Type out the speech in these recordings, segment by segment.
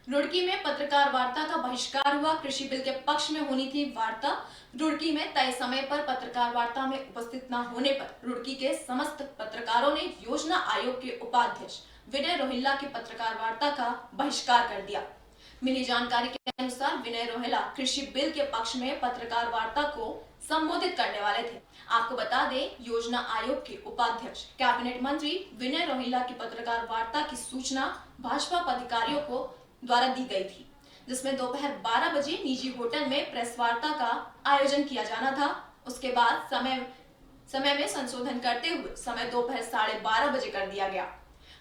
रुड़की में पत्रकार वार्ता का बहिष्कार हुआ। कृषि बिल के पक्ष में होनी थी वार्ता। रुड़की में तय समय पर पत्रकार वार्ता में उपस्थित न होने पर रुड़की के समस्त पत्रकारों ने योजना आयोग के उपाध्यक्ष विनय रोहिल्ला की पत्रकार वार्ता का बहिष्कार कर दिया। मिली जानकारी के अनुसार विनय रोहिल्ला कृषि बिल के पक्ष में पत्रकार वार्ता को संबोधित करने वाले थे। आपको बता दें, योजना आयोग के उपाध्यक्ष कैबिनेट मंत्री विनय रोहिल्ला की पत्रकार वार्ता की सूचना भाजपा पदाधिकारियों को द्वारा दी गई थी, जिसमें दोपहर 12 बजे निजी होटल में प्रेस वार्ता का आयोजन किया जाना था। उसके बाद समय में संशोधन करते हुए समय दोपहर 12:30 बजे कर दिया गया।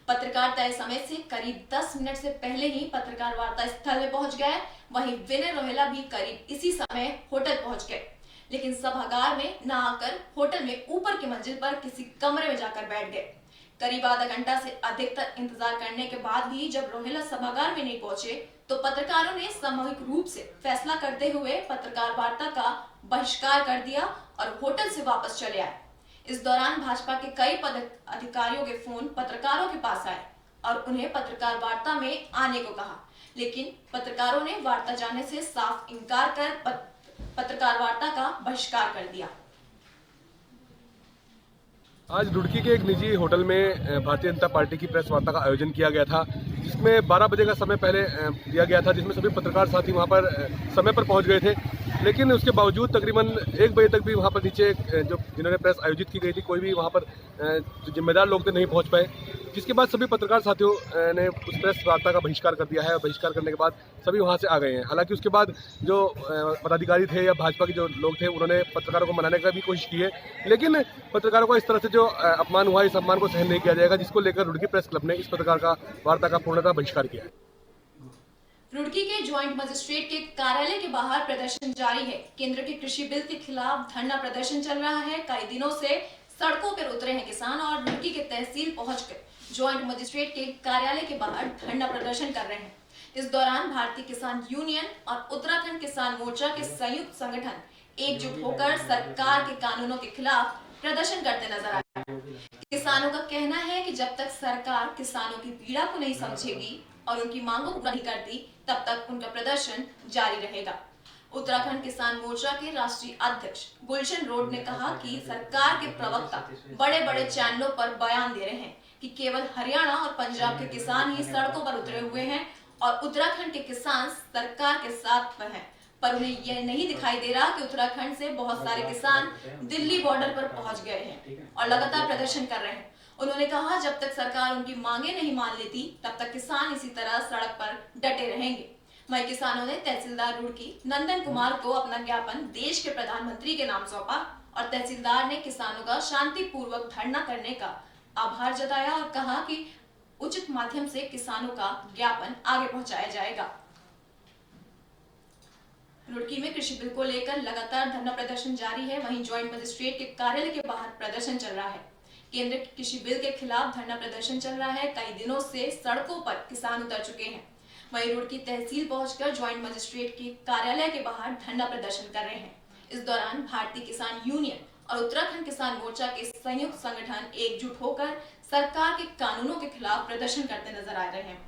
पत्रकार तय समय से करीब 10 मिनट से पहले ही पत्रकार वार्ता स्थल में पहुंच गए। वहीं विनय रोहिल्ला भी करीब इसी समय होटल पहुंच गए, लेकिन सभागार में न आकर होटल में ऊपर की मंजिल पर किसी कमरे में जाकर बैठ गए। करीब आधा घंटा से अधिक तक इंतजार करने के बाद भी जब रोहिल्ला सभागार में नहीं पहुंचे तो पत्रकारों ने सामूहिक रूप से फैसला करते हुए पत्रकार वार्ता का बहिष्कार कर दिया और होटल से वापस चले आए। इस दौरान भाजपा के कई पदाधिकारियों के फोन पत्रकारों के पास आए और उन्हें पत्रकार वार्ता में आने को कहा, लेकिन पत्रकारों ने वार्ता जाने से साफ इनकार कर पत्रकार वार्ता का बहिष्कार कर दिया। आज रुड़की के एक निजी होटल में भारतीय जनता पार्टी की प्रेस वार्ता का आयोजन किया गया था, जिसमें 12 बजे का समय पहले दिया गया था, जिसमें सभी पत्रकार साथी वहां पर समय पर पहुंच गए थे। लेकिन उसके बावजूद तकरीबन 1 बजे तक भी वहां पर नीचे जो जिन्होंने प्रेस आयोजित की गई थी, कोई भी वहां पर जो जिम्मेदार लोग थे नहीं पहुंच पाए, जिसके बाद सभी पत्रकार साथियों ने उस प्रेस वार्ता का बहिष्कार कर दिया है। और बहिष्कार करने के बाद सभी वहां से आ गए हैं। हालांकि उसके बाद जो पदाधिकारी थे या भाजपा के जो लोग थे, उन्होंने पत्रकारों को मनाने का भी कोशिश की है, लेकिन पत्रकारों को इस तरह से जो अपमान हुआ, इस अपमान को सहन नहीं किया जाएगा, जिसको लेकर रुड़की प्रेस क्लब ने इस पत्रकार का वार्ता का पूर्णतः बहिष्कार किया है। रुड़की के ज्वाइंट मजिस्ट्रेट के कार्यालय के बाहर प्रदर्शन जारी है। केंद्र के कृषि बिल के खिलाफ धरना प्रदर्शन चल रहा है। कई दिनों से सड़कों पर उतरे हैं किसान और रुड़की के तहसील पहुंचकर ज्वाइंट मजिस्ट्रेट के कार्यालय के बाहर धरना प्रदर्शन कर रहे हैं। इस दौरान भारतीय किसान यूनियन और उत्तराखंड किसान मोर्चा के संयुक्त संगठन एकजुट होकर सरकार के कानूनों के खिलाफ प्रदर्शन करते नजर आ रहे हैं। किसानों का कहना है कि जब तक सरकार किसानों की पीड़ा को नहीं समझेगी और उनकी मांगों को नहीं करती, तब तक उनका प्रदर्शन जारी रहेगा। उत्तराखंड किसान मोर्चा के राष्ट्रीय अध्यक्ष गुलशन रोड ने कहा कि सरकार के प्रवक्ता बड़े बड़े चैनलों पर बयान दे रहे हैं कि केवल हरियाणा और पंजाब के किसान ही सड़कों पर उतरे हुए हैं और उत्तराखंड के किसान सरकार के साथ हैं, पर उन्हें यह नहीं दिखाई दे रहा कि उत्तराखंड से बहुत सारे किसान दिल्ली बॉर्डर पर पहुंच गए हैं और लगातार प्रदर्शन कर रहे हैं। उन्होंने कहा, जब तक सरकार उनकी मांगे नहीं मान लेती, तब तक किसान इसी तरह सड़क पर डटे रहेंगे। वहीं किसानों ने तहसीलदार रुड़की नंदन कुमार को अपना ज्ञापन देश के प्रधानमंत्री के नाम सौंपा और तहसीलदार ने किसानों का शांतिपूर्वक धरना करने का आभार जताया और कहा कि उचित माध्यम से किसानों का ज्ञापन आगे पहुंचाया जाएगा। रुड़की में कृषि बिल को लेकर लगातार धरना प्रदर्शन जारी है। वहीं ज्वाइंट मजिस्ट्रेट के कार्यालय के बाहर प्रदर्शन चल रहा है। केंद्र के कृषि बिल के खिलाफ धरना प्रदर्शन चल रहा है। कई दिनों से सड़कों पर किसान उतर चुके हैं। वहीं रुड़की तहसील पहुंचकर ज्वाइंट मजिस्ट्रेट के कार्यालय के बाहर धरना प्रदर्शन कर रहे हैं। इस दौरान भारतीय किसान यूनियन और उत्तराखंड किसान मोर्चा के संयुक्त संगठन एकजुट होकर सरकार के कानूनों के खिलाफ प्रदर्शन करते नजर आ रहे हैं।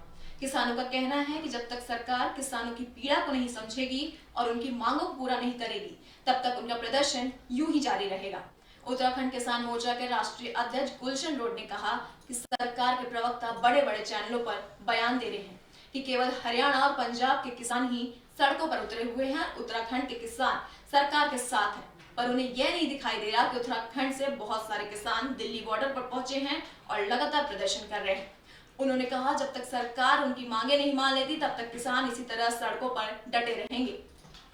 किसानों का कहना है कि जब तक सरकार किसानों की पीड़ा को नहीं समझेगी और उनकी मांगों को पूरा नहीं करेगी, तब तक उनका प्रदर्शन यूं ही जारी रहेगा। उत्तराखंड किसान मोर्चा के राष्ट्रीय अध्यक्ष गुलशन रोड ने कहा कि सरकार के प्रवक्ता बड़े बड़े चैनलों पर बयान दे रहे हैं कि केवल हरियाणा और पंजाब के किसान ही सड़कों पर उतरे हुए हैं। उत्तराखंड के किसान सरकार के साथ हैं, पर उन्हें यह नहीं दिखाई दे रहा कि उत्तराखंड से बहुत सारे किसान दिल्ली बॉर्डर पर पहुंचे हैं और लगातार प्रदर्शन कर रहे हैं। उन्होंने कहा, जब तक सरकार उनकी मांगे नहीं मान लेती, तब तक किसान इसी तरह सड़कों पर डटे रहेंगे।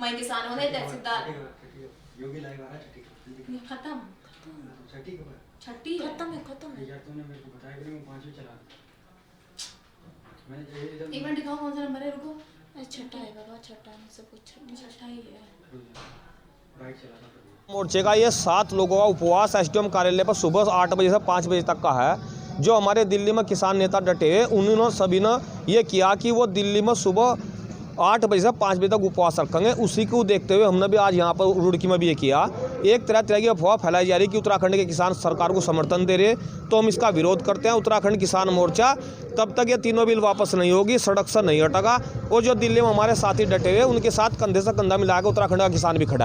वहीं किसानों ने तहसीलदार खत्म छठी खत्म है यार, तूने मेरे को बताया कि मैं 5वीं चला मैंने एक मिनट दिखाओ कौन सा नंबर है। रुको, छठा है बाबा, छठा है, सब कुछ छठा ही है। राइट चला मोर्चे का ये 7 लोगों का उपवास एसडीएम कार्यालय पर सुबह 8 बजे से 5 बजे तक का है। जो हमारे दिल्ली में किसान नेता डटे, उन्होंने सभी ने ये किया कि वो दिल्ली में सुबह 8 बजे से 5 बजे तक उपवास रखेंगे। उसी को देखते हुए हमने भी आज यहाँ पर रुड़की में भी ये किया। एक तरह की अफवाह फैलाई जा रही कि उत्तराखंड के किसान सरकार को समर्थन दे रहे, तो हम इसका विरोध करते हैं। उत्तराखंड किसान मोर्चा तब तक ये तीनों बिल वापस नहीं होगी, सड़क से नहीं हटेगा। और जो दिल्ली में हमारे साथी डटे हुए उनके साथ कंधे से कंधा मिलाकर उत्तराखंड का किसान भी खड़ा है।